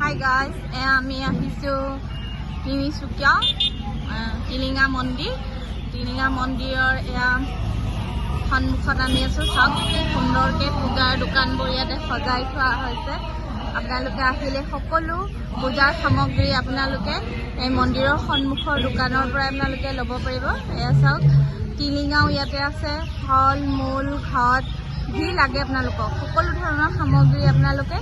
Hi guys, আমি আহিছোঁ তিনিচুকীয়া টিলিঙা মন্দিৰৰ এয়া সন্মুখত আমি আছোঁ। চাওক সুন্দৰকৈ পূজাৰ দোকানবোৰ ইয়াতে সজাই থোৱা হৈছে। আপোনালোকে আহিলে সকলো পূজাৰ সামগ্ৰী আপোনালোকে এই মন্দিৰৰ সন্মুখৰ দোকানৰ পৰাই আপোনালোকে ল'ব পাৰিব। এয়া চাওক টিলিঙাও ইয়াতে আছে, ফল মূল ঘট যি লাগে আপোনালোকক সকলো ধৰণৰ সামগ্ৰী আপোনালোকে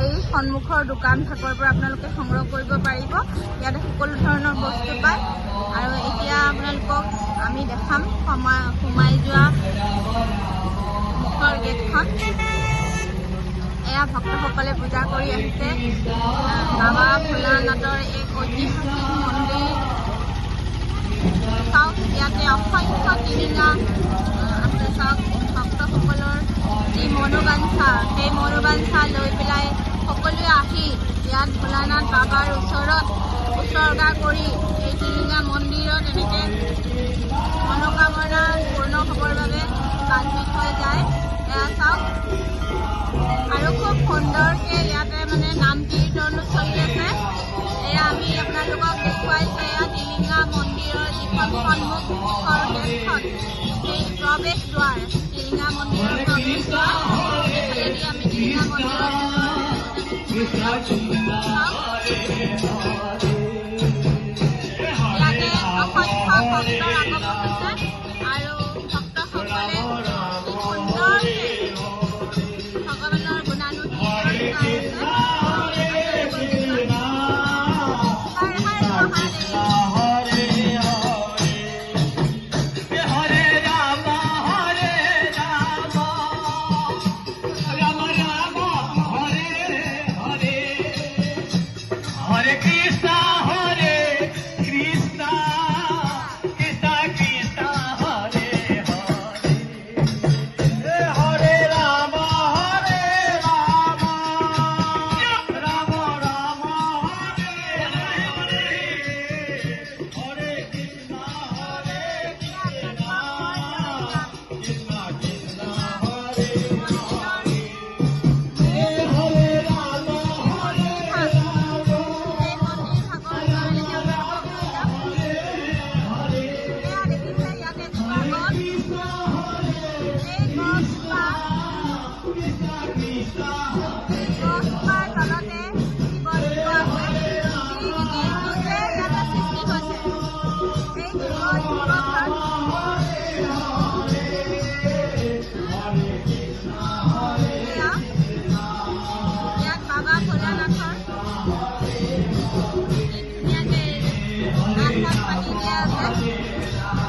এই সন্মুখৰ দোকান ভাগৰ পৰা আপোনালোকে সংগ্ৰহ কৰিব পাৰিব। ইয়াতে সকলো ধৰণৰ বস্তু পায়। আৰু এতিয়া আপোনালোকক আমি দেখাম সোমাই যোৱা মুখৰ গেটখন। এয়া ভক্তসকলে পূজা কৰি আহিছে। বাবা ভোলানাথৰ এক ঐতিহাসিক মন্দিৰ। চাওক ইয়াতে অসংখ্য টিলিঙা আছে। চাওক ভক্তসকলৰ যি মনোবাঞ্ছা, সেই মনোবাঞ্ছা লৈ পেলাই সকলোৱে আহি ইয়াত ভোলানাথ বাবাৰ ওচৰত উৎসৰ্গা কৰি এই টিলিঙা মন্দিৰত এনেকৈ মনোকামনা পূৰ্ণ হ'বৰ বাবে বান্ধি থৈ যায়। এয়া চাওক আৰু খুব সুন্দৰকৈ ইয়াতে নাম কীৰ্তনো চলি আছে। এয়া আমি আপোনালোকক দেখুৱাইছোঁ। এয়া টিলিঙা মন্দিৰৰ যিখন সন্মুখৰ গেটখন, সেই প্ৰৱেশ দুৱাৰ, টিলিঙা মন্দিৰৰ প্ৰৱেশ দুৱাৰ। এইফালেদি আমি টিলিঙা মন্দিৰত ইয়াতে অসংখ্য ভক্তৰ আগমন হৈছে আৰু ভক্তসকলে সুন্দৰকৈ ভগৱানৰ গুণানুকীৰ্তন গাই আছে।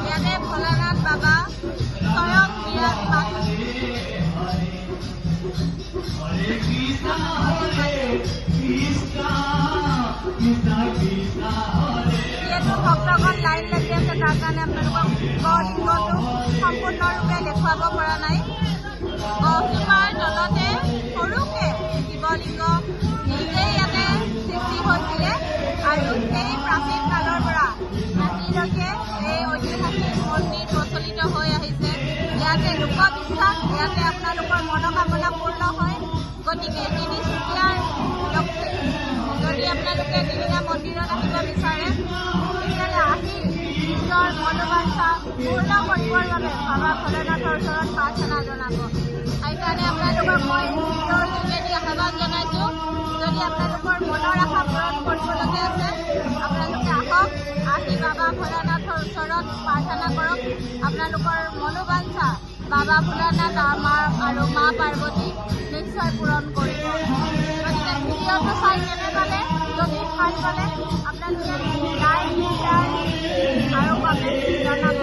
ইয়াতে ভোলানাথ বাবা স্বয়ং বিৰাজমান। যিহেতু ভক্তগণ লাইন লাগি আছে, তাৰ কাৰণে আপোনালোকক শিৱলিংগটো সম্পূৰ্ণৰূপে দেখুৱাব পৰা নাই। গছজোপাৰ তলতে সৰুকৈ শিৱলিংগ নিজেই ইয়াতে সৃষ্টি হৈছিলে আৰু সেই প্ৰাচীন কালৰ পৰা আজিলৈকে এই ঐতিহাসিক মন্দিৰ প্ৰচলিত হৈ আহিছে। ইয়াতে লোকবিশ্বাস, ইয়াতে আপোনালোকৰ মনোকামনা পূৰ্ণ হয়। গতিকে তিনিচুকীয়াৰ যদি আপোনালোকে টিলিঙা মন্দিৰত আহিব বিচাৰে, তেতিয়াহ'লে আহি নিজৰ মনোবাঞ্ছা পূৰ্ণ কৰিবৰ বাবে বাবা ভোলেনাথৰ ওচৰত প্ৰাৰ্থনা জনাব। সেইকাৰণে আপোনালোকক মই ভিডিঅ'ৰ যোগেদি আহ্বান জনাইছোঁ, যদি আপোনালোকৰ মনৰ আশা পূৰণ কৰিবলগীয়া আছে, আপোনালোকে আহক, আহি বাবা ভোলানাথৰ ওচৰত প্ৰাৰ্থনা কৰক। আপোনালোকৰ মনোবাঞ্ছা বাবা ভোলানাথ আৰু মা পাৰ্বতী নিশ্চয় পূৰণ কৰিব। গতিকে ভিডিঅ'টো চাই কেনে পালে, যদি ভাল পালে আপোনালোকে লাইক, শ্বেয়াৰ আৰু কমেণ্ট জনাব।